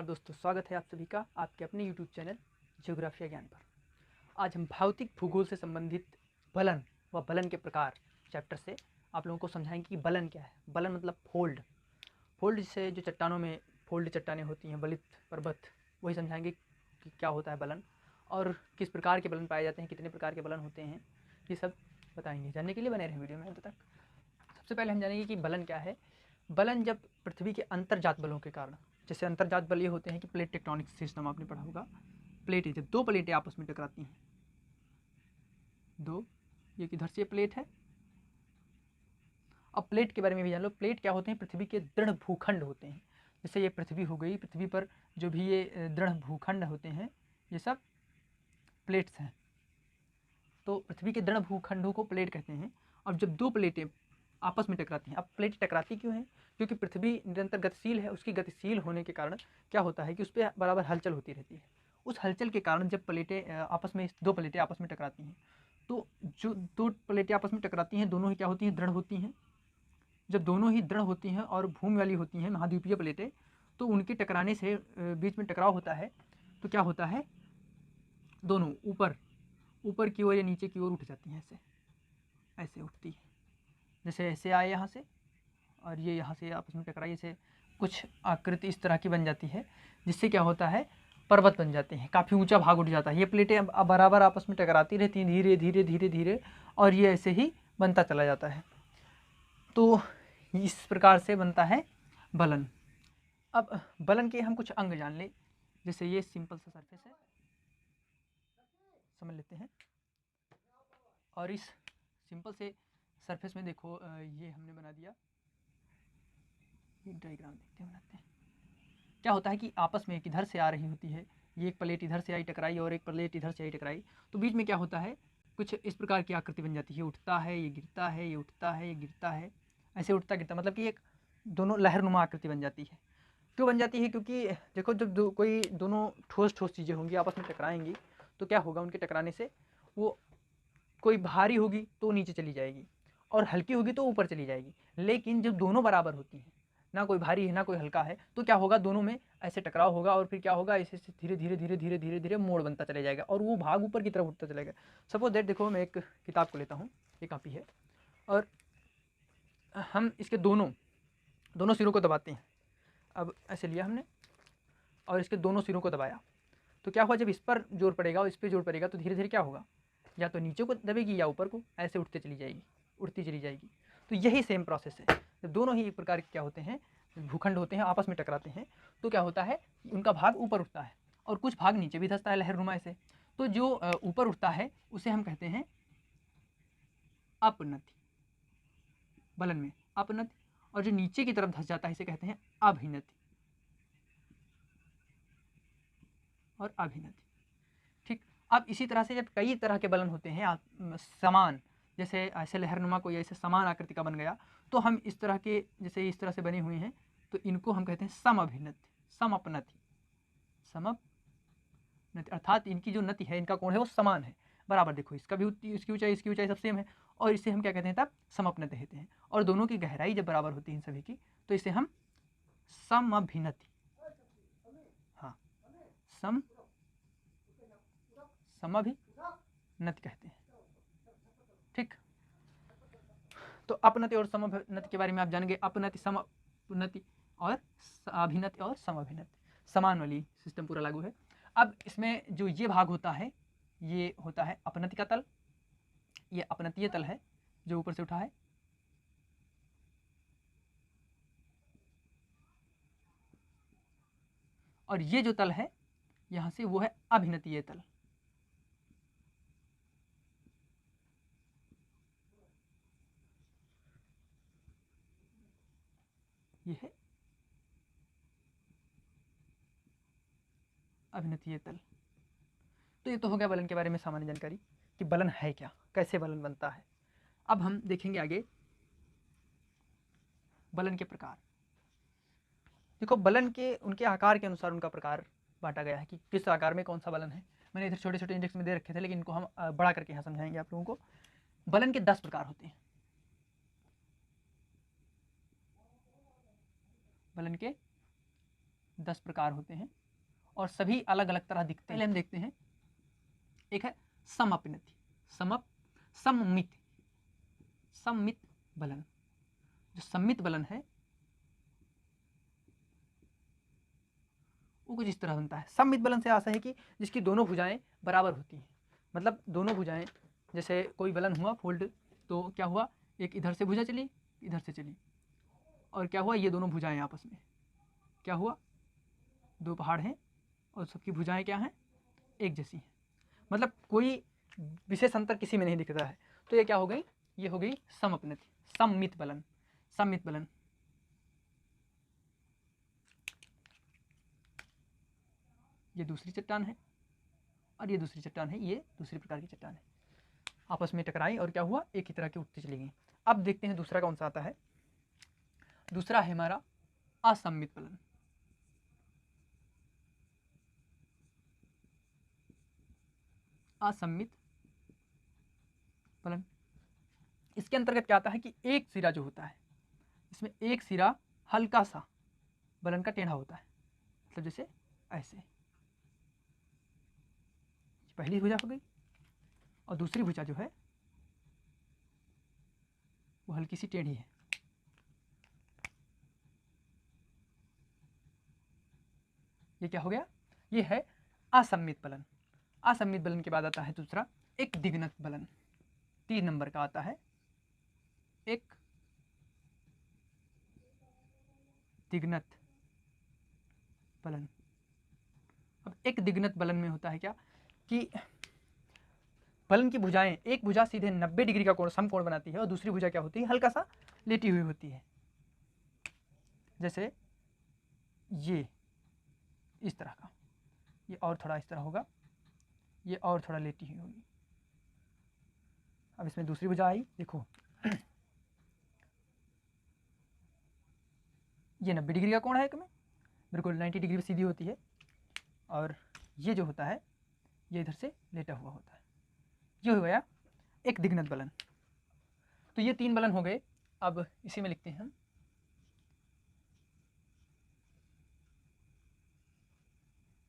दोस्तों, स्वागत है आप सभी का आपके अपने यूट्यूब चैनल ज्योग्राफिया ज्ञान पर। आज हम भौतिक भूगोल से संबंधित बलन व बलन के प्रकार चैप्टर से आप लोगों को समझाएंगे कि बलन क्या है। बलन मतलब फोल्ड। फोल्ड से जो चट्टानों में फोल्ड चट्टानें होती हैं, बलित पर्वत, वही समझाएंगे कि क्या होता है बलन और किस प्रकार के बलन पाए जाते हैं, कितने प्रकार के बलन होते हैं, ये सब बताएंगे। जानने के लिए बने रहें वीडियो में अंत तक। सबसे पहले हम जानेंगे कि बलन क्या है। बलन जब पृथ्वी के अंतर्जात बलों के कारण, जैसे अंतर्जात बल ये होते हैं कि प्लेट टेक्टोनिक सिस्टम आपने पढ़ा होगा। प्लेटें, जब दो प्लेटें आपस में टकराती हैं, दो, ये किधर से प्लेट है। अब प्लेट के बारे में भी जान लो। प्लेट क्या होते हैं? पृथ्वी के दृढ़ भूखंड होते हैं। जैसे ये पृथ्वी हो गई, पृथ्वी पर जो भी ये दृढ़ भूखंड होते हैं ये सब प्लेट्स हैं। तो पृथ्वी के दृढ़ भूखंडों को प्लेट कहते हैं। अब जब दो प्लेटें आपस में टकराती हैं, अब प्लेट टकराती क्यों है? क्योंकि पृथ्वी निरंतर गतिशील है। उसकी गतिशील होने के कारण क्या होता है कि उस पर बराबर हलचल होती रहती है। उस हलचल के कारण जब प्लेटें आपस में, दो प्लेटें आपस में टकराती हैं, तो जो दो प्लेटें आपस में टकराती हैं दोनों ही क्या होती हैं? दृढ़ होती हैं। जब दोनों ही दृढ़ होती हैं और भूमि वाली होती हैं, महाद्वीपीय प्लेटें, तो उनके टकराने से बीच में टकराव होता है। तो क्या होता है? दोनों ऊपर की ओर या नीचे की ओर उठ जाती हैं। ऐसे उठती है। जैसे ऐसे आए यहाँ से और ये यहाँ से आपस में टकराई, ऐसे कुछ आकृति इस तरह की बन जाती है, जिससे क्या होता है? पर्वत बन जाते हैं, काफ़ी ऊंचा भाग उठ जाता है। ये प्लेटें अब बराबर आपस में टकराती रहती हैं, धीरे धीरे धीरे धीरे, और ये ऐसे ही बनता चला जाता है। तो इस प्रकार से बनता है बलन। अब बलन के हम कुछ अंग जान ले। जैसे ये सिंपल सा सरफेस है, समझ लेते हैं। और इस सिंपल से सरफेस में देखो, ये हमने बना दिया, एक डायग्राम देखते हैं, बनाते हैं। क्या होता है कि आपस में किधर से आ रही होती है, ये एक प्लेट इधर से आई टकराई और एक प्लेट इधर से आई टकराई, तो बीच में क्या होता है? कुछ इस प्रकार की आकृति बन जाती है। उठता है, ये गिरता है, ये उठता है, ये गिरता है, ऐसे उठता गिरता, मतलब कि एक दोनों लहरनुमा आकृति बन जाती है। क्यों बन जाती है? क्योंकि देखो, जब कोई दोनों ठोस चीज़ें होंगी आपस में टकराएंगी, तो क्या होगा? उनके टकराने से वो, कोई भारी होगी तो नीचे चली जाएगी और हल्की होगी तो ऊपर चली जाएगी। लेकिन जब दोनों बराबर होती हैं, ना कोई भारी है ना कोई हल्का है, तो क्या होगा? दोनों में ऐसे टकराव होगा और फिर क्या होगा? ऐसे धीरे धीरे धीरे धीरे धीरे धीरे मोड़ बनता चला जाएगा और वो भाग ऊपर की तरफ उठता चलेगा। सपोज दैट, देखो मैं एक किताब को लेता हूँ, ये कापी है, और हम इसके दोनों सिरों को दबाते हैं। अब ऐसे लिया हमने और इसके दोनों सिरों को दबाया, तो क्या हुआ? जब इस पर जोर पड़ेगा और इस पर जोर पड़ेगा तो धीरे धीरे क्या होगा? या तो नीचे को दबेगी या ऊपर को, ऐसे उठती चली जाएगी। तो यही सेम प्रोसेस है। जब दोनों ही एक प्रकार के क्या होते हैं? भूखंड होते हैं, आपस में टकराते हैं, तो क्या होता है? उनका भाग ऊपर उठता है और कुछ भाग नीचे भी धंसता है लहरनुमा से। तो जो ऊपर उठता है उसे हम कहते हैं अपनति, बलन में अपनति, और जो नीचे की तरफ धंस जाता है इसे कहते हैं अभिनति और अभिनति। ठीक। अब इसी तरह से जब कई तरह के बलन होते हैं समान, जैसे ऐसे लहरनुमा कोई ऐसे समान आकृति का बन गया, तो हम इस तरह के, जैसे इस तरह से बने हुए हैं, तो इनको हम कहते हैं समअभिनति, समअपनति, समअपनति, अर्थात इनकी जो नति है, इनका कोण है वो समान है, बराबर। देखो, इसका भी इसकी ऊंचाई सब सेम है, और इसे हम क्या कहते हैं? तब समअपनति कहते हैं। और दोनों की गहराई जब बराबर होती है इन सभी की, तो इसे हम समअभिनति, हाँ, समअभिनति कहते हैं। ठीक। तो अपनति और समअभिनति के बारे में आप जानेंगे। अपनति, समअपनति और अभिनति और समअभिनति, समान वाली सिस्टम पूरा लागू है। अब इसमें जो ये भाग होता है, ये होता है अपनति का तल, ये अपनतीय तल है जो ऊपर से उठा है, और ये जो तल है यहां से, वो है अभिनतीय तल। ये है अभिनतीय तल। तो ये तो हो गया बलन के बारे में सामान्य जानकारी कि बलन है क्या, कैसे बलन बनता है। अब हम देखेंगे आगे बलन के प्रकार। देखो, बलन के उनके आकार के अनुसार उनका प्रकार बांटा गया है कि किस आकार में कौन सा बलन है। मैंने इधर छोटे छोटे इंडेक्स में दे रखे थे, लेकिन इनको हम बड़ा करके यहाँ समझाएंगे आप लोगों को। बलन के 10 प्रकार होते हैं। बलन के 10 प्रकार होते हैं और सभी अलग अलग तरह दिखते हैं। पहले हम देखते हैं, एक है समअपनति, सम्मित बलन। जो सम्मित बलन है वो कुछ इस तरह बनता है। सम्मित बलन से आशा है कि जिसकी दोनों भुजाएं बराबर होती हैं, मतलब दोनों भुजाएं, जैसे कोई बलन हुआ फोल्ड, तो क्या हुआ, एक इधर से भुजा चली, इधर से चली, और क्या हुआ, ये दोनों भुजाएं आपस में क्या हुआ, दो पहाड़ हैं और सबकी भुजाएं क्या हैं, एक जैसी हैं, मतलब कोई विशेष अंतर किसी में नहीं दिख रहा है। तो ये क्या हो गई, ये हो गई समअपनति, सम्मित बलन। सम्मित बलन ये दूसरी चट्टान है और ये दूसरी चट्टान है, ये दूसरी प्रकार की चट्टान है, आपस में टकराई और क्या हुआ, एक ही तरह की उठती चली गई। अब देखते हैं दूसरा कौन सा आता है। दूसरा है हमारा असम्मित बलन। असम्मित बलन, इसके अंतर्गत क्या आता है कि एक सिरा जो होता है, इसमें एक सिरा हल्का सा बलन का टेढ़ा होता है, मतलब जैसे ऐसे, पहली भुजा हो गई और दूसरी भुजा जो है वो हल्की सी टेढ़ी है। ये क्या हो गया, ये है असम्मित बलन। असम्मित बलन के बाद आता है दूसरा एक दिग्नत बलन, 3 नंबर का आता है एक दिग्नत बलन। अब एक दिग्नत बलन में होता है क्या कि बलन की भुजाएं, एक भुजा सीधे 90 डिग्री का कोण समकोण बनाती है और दूसरी भुजा क्या होती है, हल्का सा लेटी हुई होती है, जैसे ये इस तरह का, ये और थोड़ा इस तरह होगा, ये और थोड़ा लेटी हुई होगी। अब इसमें दूसरी भुजा आई, देखो ये 90 डिग्री का कोण है, एक में बिल्कुल 90 डिग्री पे सीधी होती है, और ये जो होता है ये इधर से लेटा हुआ होता है। ये हो गया एक दिग्नत बलन। तो ये 3 बलन हो गए। अब इसी में लिखते हैं हम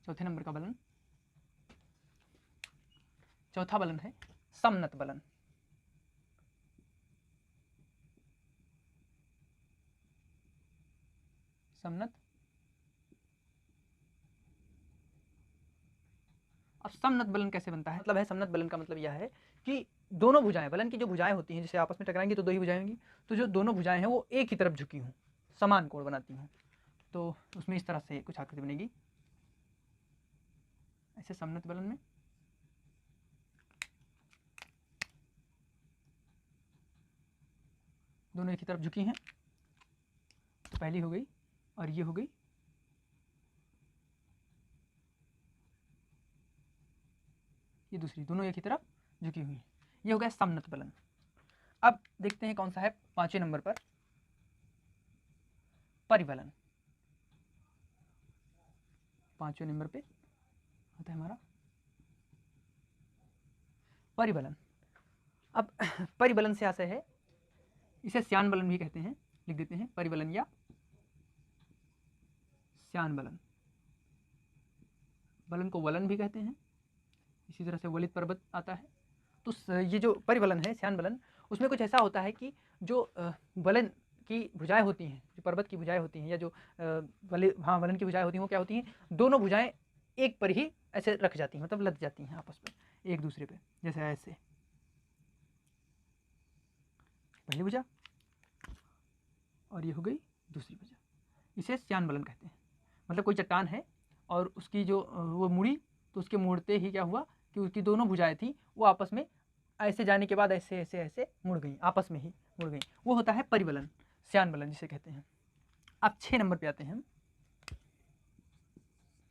चौथे नंबर का बलन। चौथा बलन है समनत बलन। समनत, अब समनत बलन कैसे बनता है, मतलब है समनत बलन का मतलब यह है कि दोनों भुजाएं, बलन की जो भुजाएं होती हैं, जैसे आपस में टकराएंगी तो दो ही भुजाएं होंगी, तो जो दोनों भुजाएं हैं वो एक ही तरफ झुकी हों, समान कोण बनाती हों, तो उसमें इस तरह से कुछ आकृति बनेगी ऐसे समनत बलन में। दोनों एक ही तरफ झुकी हैं, तो पहली हो गई और ये हो गई, ये दूसरी, दोनों एक ही तरफ झुकी हुई। ये हो गया समनत बलन। अब देखते हैं कौन सा है 5वें नंबर पर, परिबलन। 5वें नंबर पे होता है हमारा परिबलन। अब परिबलन से आशय है, इसे श्यान बलन भी कहते हैं, लिख देते हैं परिबलन या श्यान बलन। बलन को वलन भी कहते हैं, इसी तरह से वलित पर्वत आता है। तो ये जो परिबलन है, श्यान बलन, उसमें कुछ ऐसा होता है कि जो बलन की भुजाएं होती हैं, जो पर्वत की भुजाएं होती हैं, या जो वलन की भुजाएं होती हैं, वो क्या होती हैं, दोनों भुजाएं एक पर ही ऐसे रख जाती हैं, मतलब लग जाती हैं आपस में एक दूसरे पे, जैसे ऐसे पहली भुजा और ये हो गई दूसरी भुजा। इसे श्यान बलन कहते हैं। मतलब कोई चट्टान है और उसकी जो वो मुड़ी, तो उसके मुड़ते ही क्या हुआ कि उसकी दोनों भुजाएं थी वो आपस में ऐसे जाने के बाद ऐसे ऐसे ऐसे मुड़ गई, आपस में ही मुड़ गई, वो होता है परिबलन, श्यान बलन जिसे कहते हैं। अब 6 नंबर पे आते हैं हम।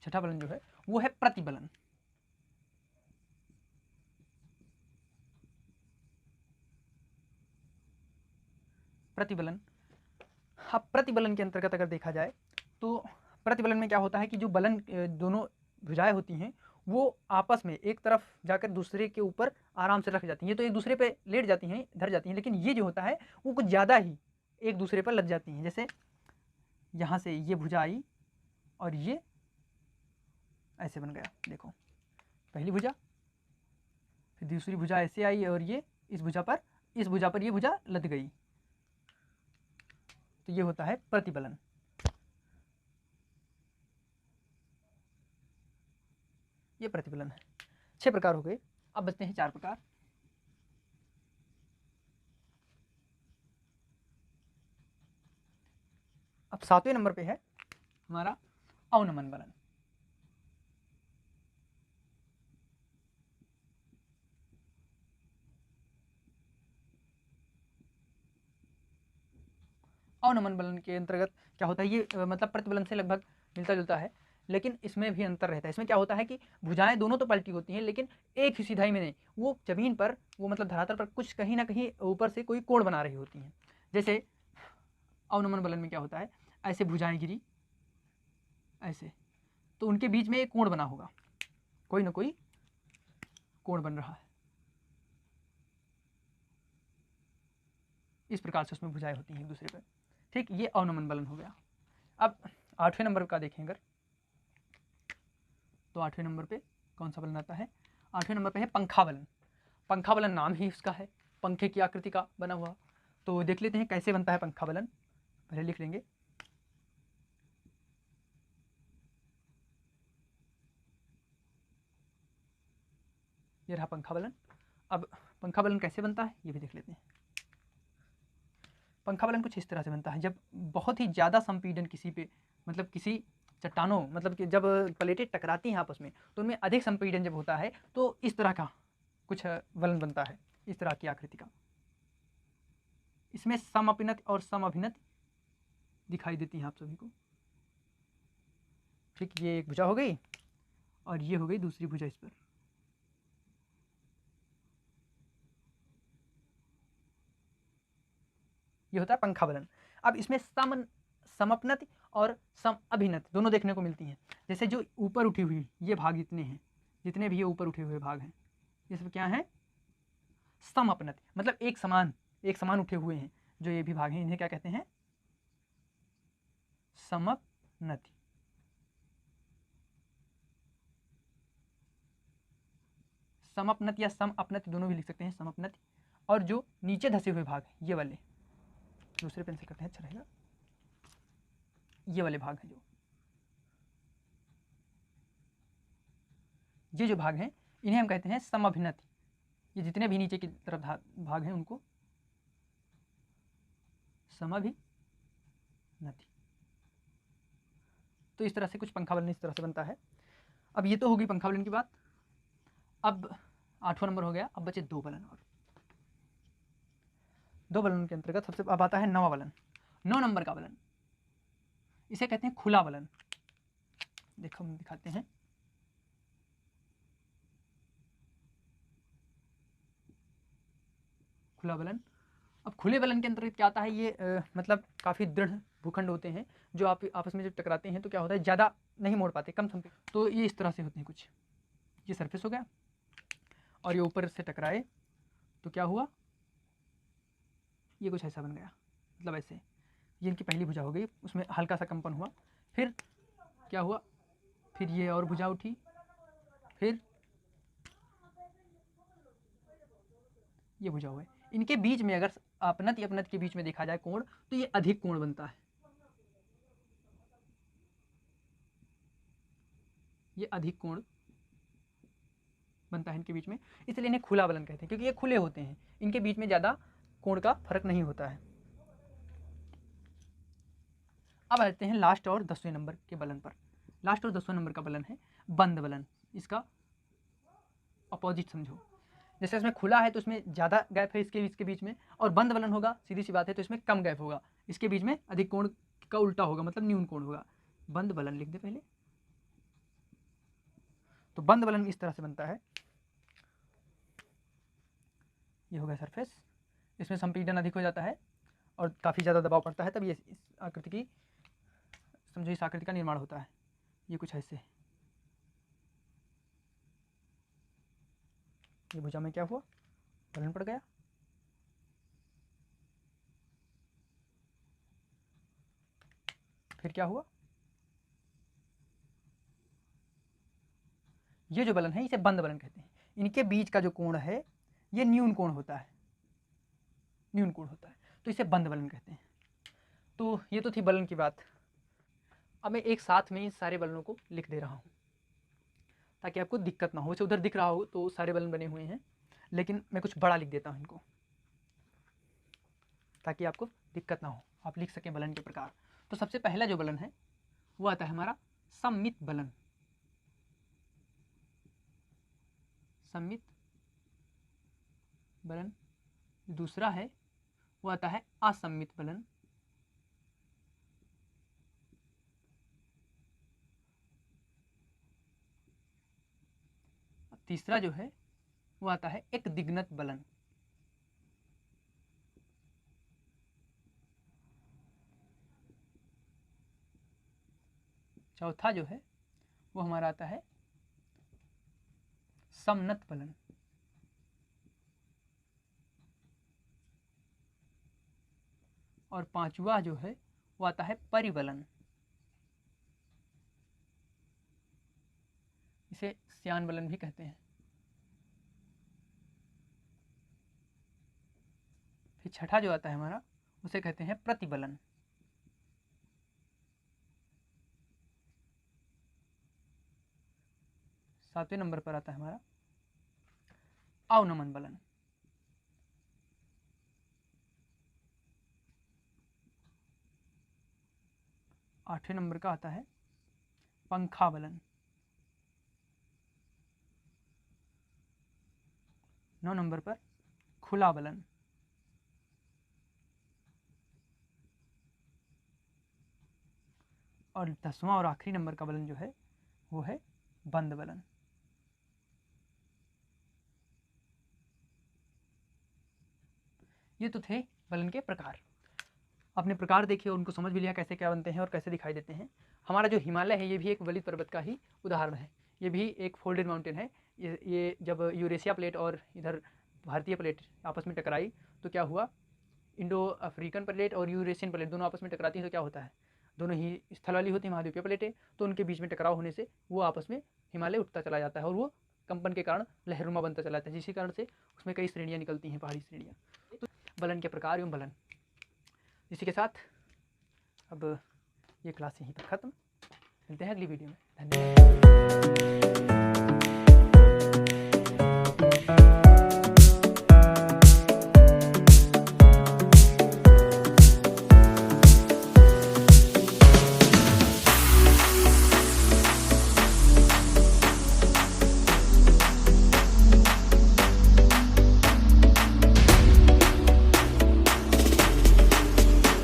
छठा बलन जो है वो है प्रतिबलन। प्रतिबलन, अब प्रतिबलन के अंतर्गत अगर देखा जाए तो प्रतिबलन में क्या होता है कि जो बलन दोनों भुजाएं होती हैं वो आपस में एक तरफ जाकर दूसरे के ऊपर आराम से रख जाती हैं, तो एक दूसरे पे लेट जाती हैं, धर जाती हैं, लेकिन ये जो होता है वो कुछ ज़्यादा ही एक दूसरे पर लग जाती हैं। जैसे यहाँ से ये भुजा आई और ये ऐसे बन गया। देखो पहली भुजा, फिर दूसरी भुजा ऐसे आई और ये इस भुजा पर ये भुजा लद गई, तो ये होता है प्रतिबलन। ये प्रतिबलन है। 6 प्रकार हो गए, अब बचते हैं 4 प्रकार। अब 7वें नंबर पे है हमारा अवनमन बलन। अवनमन बलन के अंतर्गत क्या होता है, ये मतलब प्रतिबलन से लगभग मिलता जुलता है, लेकिन इसमें भी अंतर रहता है। इसमें क्या होता है कि भुजाएं दोनों तो पलटी होती हैं, लेकिन एक ही सीधाई में नहीं, वो जमीन पर, वो मतलब धरातल पर कुछ कहीं ना कहीं ऊपर से कोई कोण बना रही होती हैं। जैसे अवनमन बलन में क्या होता है, ऐसे भुजाएं गिरी ऐसे, तो उनके बीच में एक कोण बना होगा, कोई ना कोई कोण बन रहा है, इस प्रकार से उसमें भुजाएं होती हैं एक दूसरे पर। ठीक, ये अवनमन बलन हो गया। अब 8वें नंबर का देखें अगर, तो 8वें नंबर पे कौन सा बलन आता है, 8वें नंबर पे है पंखा बलन। पंखा बलन नाम ही उसका है, पंखे की आकृति का बना हुआ। तो देख लेते हैं कैसे बनता है पंखा बलन, पहले लिख लेंगे। ये रहा पंखा बलन। अब पंखा बलन कैसे बनता है ये भी देख लेते हैं। पंखा बलन कुछ इस तरह से बनता है, जब बहुत ही ज़्यादा संपीड़न किसी पे, मतलब किसी चट्टानों, मतलब कि जब प्लेटें टकराती हैं आपस में, तो उनमें अधिक संपीड़न जब होता है तो इस तरह का कुछ बलन बनता है, इस तरह की आकृति का। इसमें समअपनति और समअभिनति दिखाई देती है आप सभी को। ठीक, ये एक भुजा हो गई और ये हो गई दूसरी भुजा इस पर। ये होता है पंखा बलन। अब इसमें समअपनति और समअभिनति दोनों देखने को मिलती हैं। जैसे जो ऊपर उठी हुई ये भाग जितने हैं, जितने भी ये ऊपर उठे हुए भाग हैं, ये सब क्या है, समअपनति, मतलब एक समान उठे हुए हैं जो ये भी भाग हैं, इन्हें क्या कहते हैं, समअपनति। समअपनति या समअपनति दोनों भी लिख सकते हैं, समअपनति। और जो नीचे धसे हुए भाग ये वाले, दूसरे पेन से करते हैं अच्छा रहेगा, ये वाले भाग हैं, जो भाग हैं इन्हें हम कहते हैं समअभिनति। ये जितने भी नीचे की तरफ भाग हैं उनको समअभिनति। तो इस तरह से कुछ पंखा बलन इस तरह से बनता है। अब ये तो होगी पंखा बलन की बात। अब 8वां नंबर हो गया, अब बचे 2 बलन। और 2 बलन के अंतर्गत सबसे अब आता है 9वां बलन। 9 नंबर का बलन, इसे कहते हैं खुला बलन। देखो हम दिखाते हैं, खुला बलन। अब खुले बलन के अंतर्गत क्या आता है, ये मतलब काफ़ी दृढ़ भूखंड होते हैं जो आप आपस में जब टकराते हैं तो क्या होता है, ज़्यादा नहीं मोड़ पाते, कम संपीड़न, तो ये इस तरह से होते हैं कुछ। ये सरफेस हो गया और ये ऊपर से टकराए तो क्या हुआ, ये कुछ ऐसा बन गया, मतलब ऐसे। ये इनकी पहली भुजा हो गई, उसमें हल्का सा कंपन हुआ, फिर क्या हुआ, फिर ये और भुजा उठी, फिर ये भुजा हुआ है। इनके बीच में अगर अपनत या अपनत के बीच में देखा जाए कोण, तो ये अधिक कोण बनता है, ये अधिक कोण बनता है इनके बीच में, इसलिए इन्हें खुला बलन कहते हैं, क्योंकि ये खुले होते हैं, इनके बीच में ज़्यादा कोण का फर्क नहीं होता है। अब आते हैं लास्ट और 10वें नंबर के बलन पर। लास्ट और 10वें नंबर का बलन है बंद बलन। इसका अपोजिट समझो, जैसे इसमें खुला है तो इसमें ज़्यादा गैप है इसके बीच में, और बंद बलन होगा सीधी सी बात है तो इसमें कम गैप होगा, इसके बीच में अधिक कोण का उल्टा होगा, मतलब न्यून कोण होगा। बंद बलन लिख दे पहले। तो बंद बलन इस तरह से बनता है, ये हो गया सरफेस, इसमें संपीड़न अधिक हो जाता है और काफ़ी ज़्यादा दबाव पड़ता है, तब ये इस आकृति की समझो, इस आकृति का निर्माण होता है। ये कुछ ऐसे, ये भुजा में क्या हुआ, बलन पड़ गया, फिर क्या हुआ, ये जो बलन है इसे बंद बलन कहते हैं। इनके बीच का जो कोण है ये न्यून कोण होता है, न्यून कोण होता है, तो इसे बंद बलन कहते हैं। तो ये तो थी बलन की बात। अब मैं एक साथ में इन सारे बलनों को लिख दे रहा हूँ ताकि आपको दिक्कत ना हो। वैसे उधर दिख रहा हो तो सारे बलन बने हुए हैं, लेकिन मैं कुछ बड़ा लिख देता हूँ इनको ताकि आपको दिक्कत ना हो, आप लिख सकें बलन के प्रकार। तो सबसे पहला जो बलन है वो आता है हमारा सममित बलन। सममित बलन। दूसरा है वो आता है असममित बलन। तीसरा जो है वो आता है एक दिग्नत बलन। चौथा जो है वो हमारा आता है समनत बलन। और पांचवा जो है वो आता है परिबलन। इसे श्यान बलन भी कहते हैं। फिर छठा जो आता है हमारा उसे कहते हैं प्रतिबलन। सातवें नंबर पर आता है हमारा अवनमन बलन। आठवें नंबर का आता है पंखा बलन। 9 नंबर पर खुला बलन। और 10वां और आखिरी नंबर का बलन जो है वो है बंद बलन। ये तो थे बलन के प्रकार। आपने प्रकार देखे और उनको समझ भी लिया कैसे क्या बनते हैं और कैसे दिखाई देते हैं। हमारा जो हिमालय है ये भी एक वलित पर्वत का ही उदाहरण है। ये भी एक फोल्डेड माउंटेन है। ये जब यूरेशिया प्लेट और इधर भारतीय प्लेट आपस में टकराई तो क्या हुआ, इंडो अफ्रीकन प्लेट और यूरेशियन प्लेट दोनों आपस में टकराती है तो क्या होता है, दोनों ही स्थल वाली होती है महाद्वीपीय प्लेटें, तो उनके बीच में टकराव होने से वो आपस में हिमालय उठता चला जाता है और वो कंपन के कारण लहरुमा बनता चला जाता है, जिसके कारण से उसमें कई श्रेणियाँ निकलती हैं, पहाड़ी श्रेणियाँ। तो बलन के प्रकार एवं बलन। इसी के साथ अब ये क्लास यहीं पर ख़त्म। मिलते हैं अगली वीडियो में। धन्यवाद।